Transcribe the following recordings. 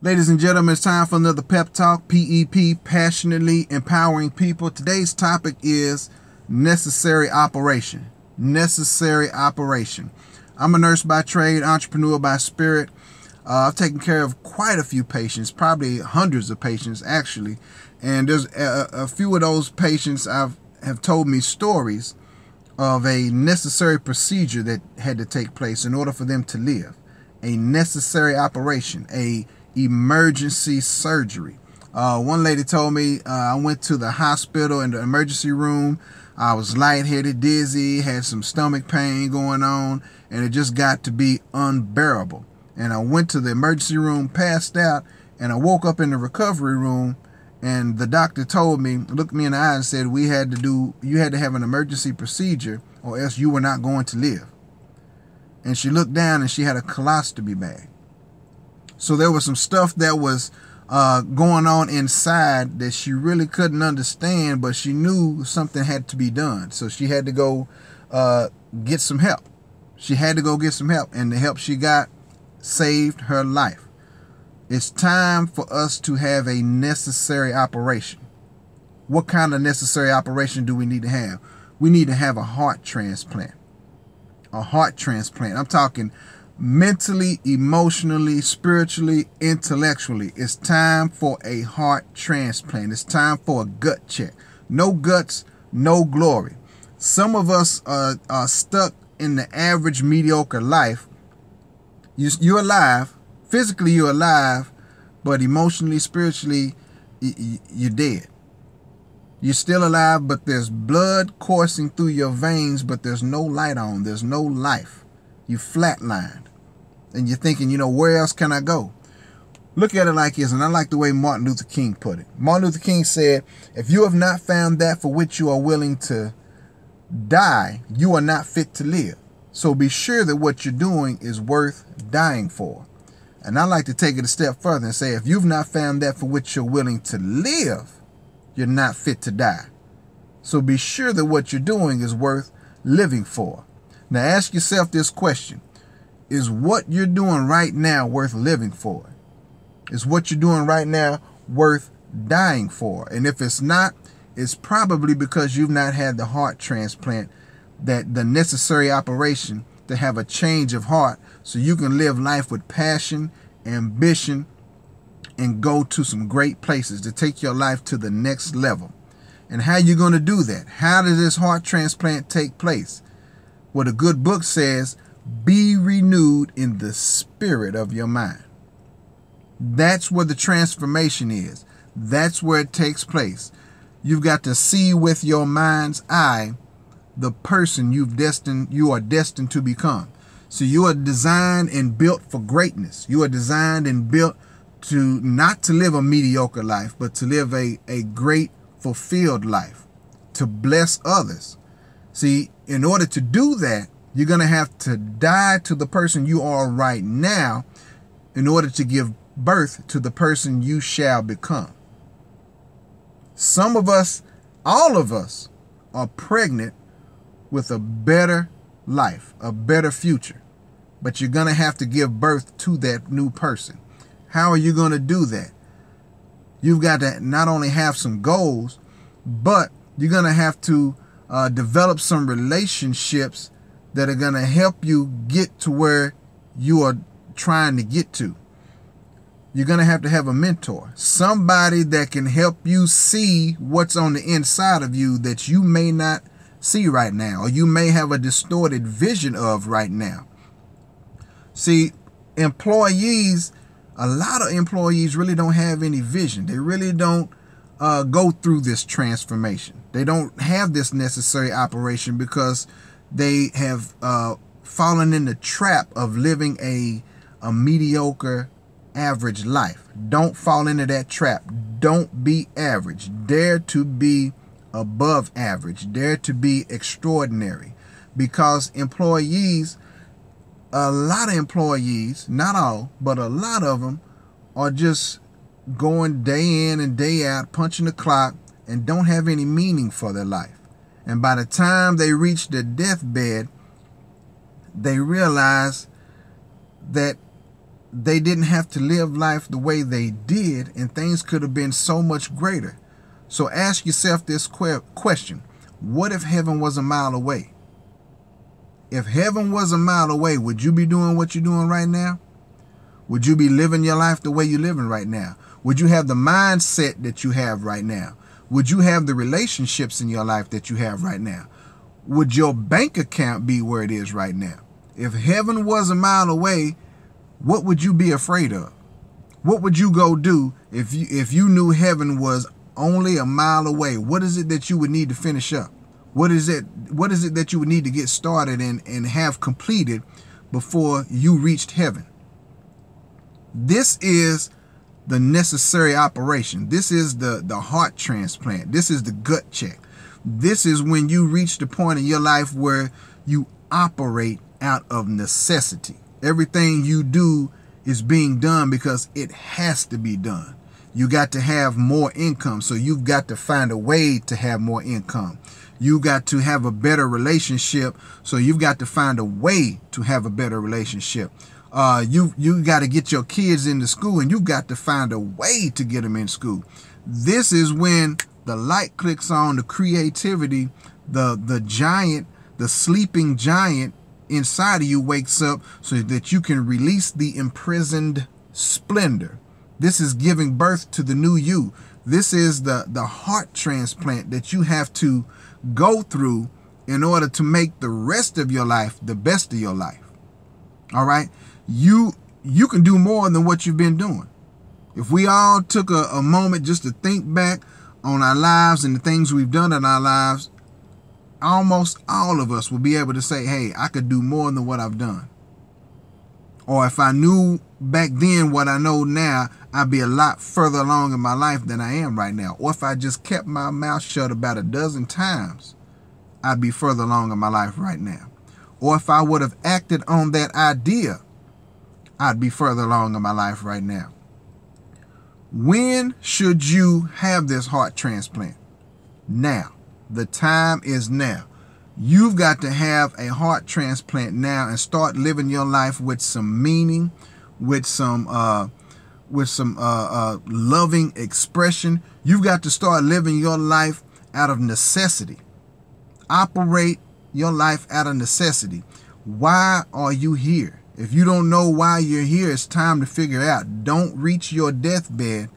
Ladies and gentlemen, it's time for another pep talk. PEP, passionately empowering people. Today's topic is necessary operation. Necessary operation. I'm a nurse by trade, entrepreneur by spirit. I've taken care of quite a few patients, probably hundreds of patients actually. And there's a few of those patients have told me stories of a necessary procedure that had to take place in order for them to live. A necessary operation, a emergency surgery. One lady told me I went to the hospital in the emergency room. I was lightheaded, dizzy, had some stomach pain going on, and it just got to be unbearable. And I went to the emergency room, passed out, and I woke up in the recovery room, and the doctor told me, looked me in the eye and said, you had to have an emergency procedure or else you were not going to live. And she looked down and she had a colostomy bag. So there was some stuff that was going on inside that she really couldn't understand, but she knew something had to be done. So she had to go get some help. She had to go get some help, and the help she got saved her life. It's time for us to have a necessary operation. What kind of necessary operation do we need to have? We need to have a heart transplant. A heart transplant. I'm talking mentally, emotionally, spiritually, intellectually. It's time for a heart transplant. It's time for a gut check. No guts, no glory. Some of us are stuck in the average, mediocre life. You're alive. Physically, you're alive. But emotionally, spiritually, you're dead. You're still alive, but there's blood coursing through your veins, but there's no light on. There's no life. You flatlined. And you're thinking, where else can I go? Look at it like this, and I like the way Martin Luther King put it. Martin Luther King said, if you have not found that for which you are willing to die, you are not fit to live. So be sure that what you're doing is worth dying for. And I like to take it a step further and say, if you've not found that for which you're willing to live, you're not fit to die. So be sure that what you're doing is worth living for. Now ask yourself this question. Is what you're doing right now worth living for? Is what you're doing right now worth dying for? And if it's not, it's probably because you've not had the heart transplant, that the necessary operation to have a change of heart so you can live life with passion, ambition, and go to some great places to take your life to the next level. And how are you going to do that? How does this heart transplant take place? Well, the good book says, be renewed in the spirit of your mind. That's where the transformation is. That's where it takes place. You've got to see with your mind's eye the person you are destined to become. So you are designed and built for greatness. You are designed and built to not to live a mediocre life, but to live a great, fulfilled life, to bless others. See, in order to do that, you're going to have to die to the person you are right now in order to give birth to the person you shall become. Some of us, all of us, are pregnant with a better life, a better future. But you're going to have to give birth to that new person. How are you going to do that? You've got to not only have some goals, but you're going to have to develop some relationships that are going to help you get to where you are trying to get to. You're going to have a mentor, somebody that can help you see what's on the inside of you that you may not see right now, or you may have a distorted vision of right now. See, employees, a lot of employees really don't have any vision. They really don't go through this transformation. They don't have this necessary operation because they have fallen in the trap of living a mediocre, average life. Don't fall into that trap. Don't be average. Dare to be above average. Dare to be extraordinary. Because employees, a lot of employees, not all, but a lot of them are just going day in and day out, punching the clock, and don't have any meaning for their life. And by the time they reach their deathbed, they realize that they didn't have to live life the way they did, and things could have been so much greater. So ask yourself this question. What if heaven was a mile away? If heaven was a mile away, would you be doing what you're doing right now? Would you be living your life the way you're living right now? Would you have the mindset that you have right now? Would you have the relationships in your life that you have right now? Would your bank account be where it is right now? If heaven was a mile away, what would you be afraid of? What would you go do if you knew heaven was only a mile away? What is it that you would need to finish up? What is it that you would need to get started and have completed before you reached heaven? This is the necessary operation. This is the heart transplant. This is the gut check. This is when you reach the point in your life where you operate out of necessity. Everything you do is being done because it has to be done. You got to have more income, so you've got to find a way to have more income. You got to have a better relationship, so you've got to find a way to have a better relationship. You got to get your kids into school, and you got to find a way to get them in school. This is when the light clicks on, the creativity, the giant, the sleeping giant inside of you wakes up so that you can release the imprisoned splendor. This is giving birth to the new you. This is the heart transplant that you have to go through in order to make the rest of your life the best of your life. All right. You can do more than what you've been doing. If we all took a moment just to think back on our lives and the things we've done in our lives, almost all of us will be able to say, hey, I could do more than what I've done. Or if I knew back then what I know now, I'd be a lot further along in my life than I am right now. Or if I just kept my mouth shut about a dozen times, I'd be further along in my life right now. Or if I would have acted on that idea, I'd be further along in my life right now. When should you have this heart transplant? Now. The time is now. You've got to have a heart transplant now and start living your life with some meaning, with some loving expression. You've got to start living your life out of necessity. Operate your life out of necessity. Why are you here? If you don't know why you're here, it's time to figure it out. Don't reach your deathbed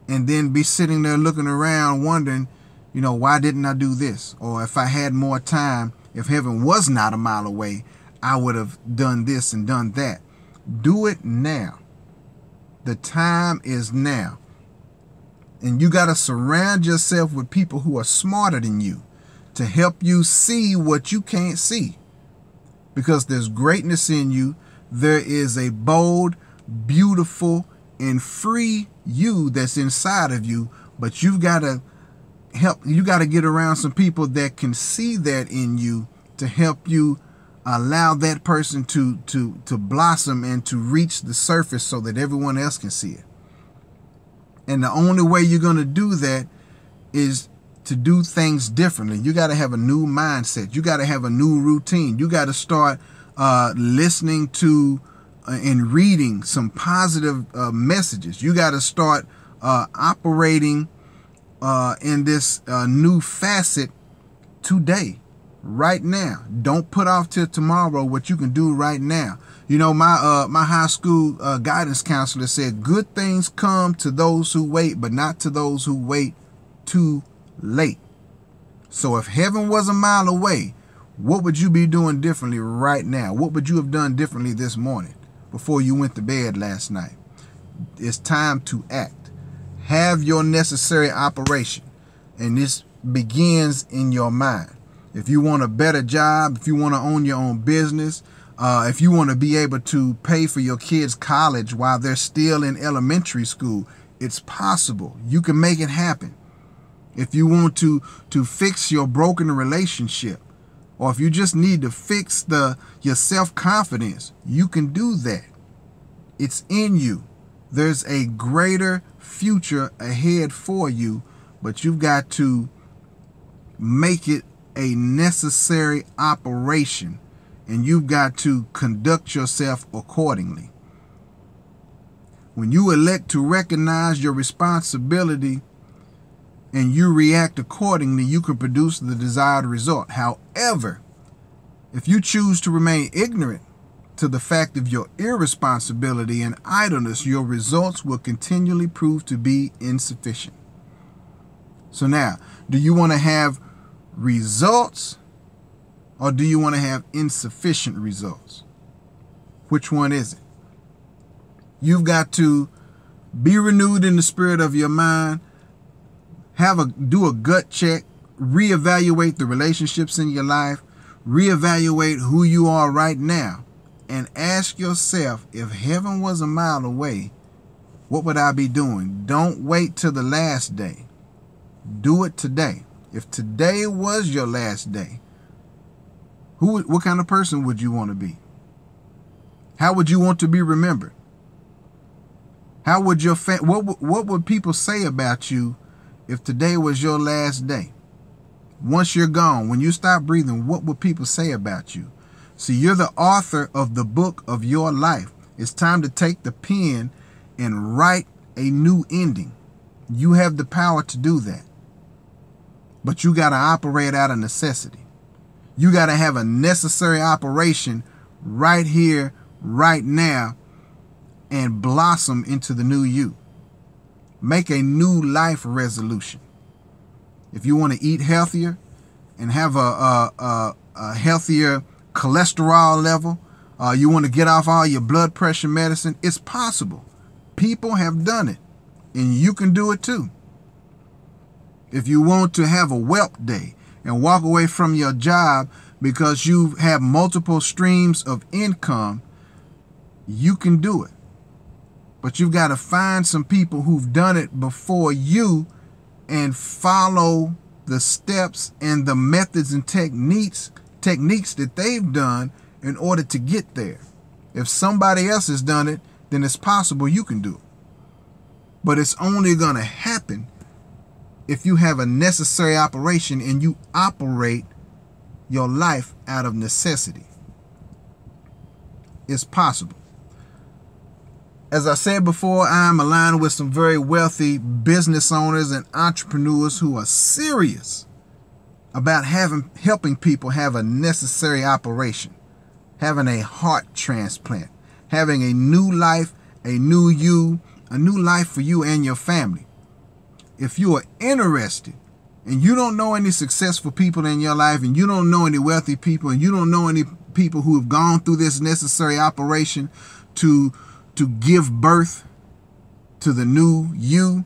and then be sitting there looking around wondering, why didn't I do this? Or if I had more time, if heaven was not a mile away, I would have done this and done that. Do it now. The time is now. And you got to surround yourself with people who are smarter than you to help you see what you can't see. Because there's greatness in you. There is a bold, beautiful, and free you that's inside of you. But you've got to get around some people that can see that in you to help you allow that person to blossom and to reach the surface so that everyone else can see it. And the only way you're going to do that is to do things differently. You got to have a new mindset. You got to have a new routine. You got to start listening to and reading some positive messages. You got to start operating in this new facet today, right now. Don't put off till tomorrow what you can do right now. My high school guidance counselor said, good things come to those who wait, but not to those who wait too late. So if heaven was a mile away, what would you be doing differently right now? What would you have done differently this morning before you went to bed last night? It's time to act. Have your necessary operation, and this begins in your mind. If you want a better job, if you want to own your own business, if you want to be able to pay for your kids' college while they're still in elementary school, it's possible. You can make it happen. If you want to fix your broken relationship, or if you just need to fix your self-confidence, you can do that. It's in you. There's a greater future ahead for you, but you've got to make it a necessary operation, and you've got to conduct yourself accordingly. When you elect to recognize your responsibility and you react accordingly, you can produce the desired result. However, if you choose to remain ignorant to the fact of your irresponsibility and idleness, your results will continually prove to be insufficient. So now, do you want to have results or do you want to have insufficient results? Which one is it? You've got to be renewed in the spirit of your mind, do a gut check, reevaluate the relationships in your life, reevaluate who you are right now, and ask yourself, if heaven was a mile away, what would I be doing? Don't wait till the last day. Do it today. If today was your last day, what kind of person would you want to be? How would you want to be remembered? How would your what would people say about you if today was your last day? Once you're gone, when you stop breathing, what would people say about you? See, you're the author of the book of your life. It's time to take the pen and write a new ending. You have the power to do that. But you got to operate out of necessity. You got to have a necessary operation right here, right now, and blossom into the new you. Make a new life resolution. If you want to eat healthier and have a healthier cholesterol level, you want to get off all your blood pressure medicine, it's possible. People have done it, and you can do it too. If you want to have a wealth day and walk away from your job because you have multiple streams of income, you can do it. But you've got to find some people who've done it before you and follow the steps and the methods and techniques that they've done in order to get there. If somebody else has done it, then it's possible you can do it. But it's only going to happen if you have a necessary operation and you operate your life out of necessity. It's possible. As I said before, I'm aligned with some very wealthy business owners and entrepreneurs who are serious about helping people have a necessary operation, having a heart transplant, having a new life, a new you, a new life for you and your family. If you are interested and you don't know any successful people in your life, and you don't know any wealthy people, and you don't know any people who have gone through this necessary operation to give birth to the new you,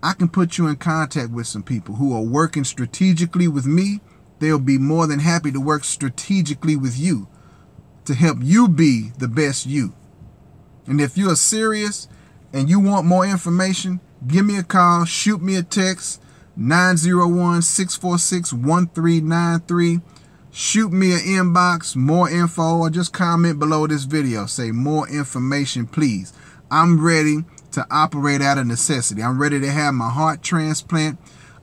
I can put you in contact with some people who are working strategically with me. They'll be more than happy to work strategically with you to help you be the best you. And if you are serious and you want more information, give me a call, shoot me a text, 901-646-1393. Shoot me an inbox, more info, or just comment below this video. Say more information, please. I'm ready to operate out of necessity. I'm ready to have my heart transplant.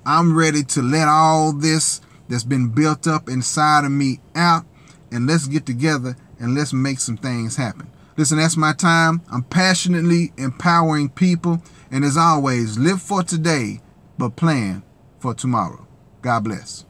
I'm ready to let all this that's been built up inside of me out, and let's get together and let's make some things happen. Listen, that's my time. I'm passionately empowering people. And as always, live for today, but plan for tomorrow. God bless.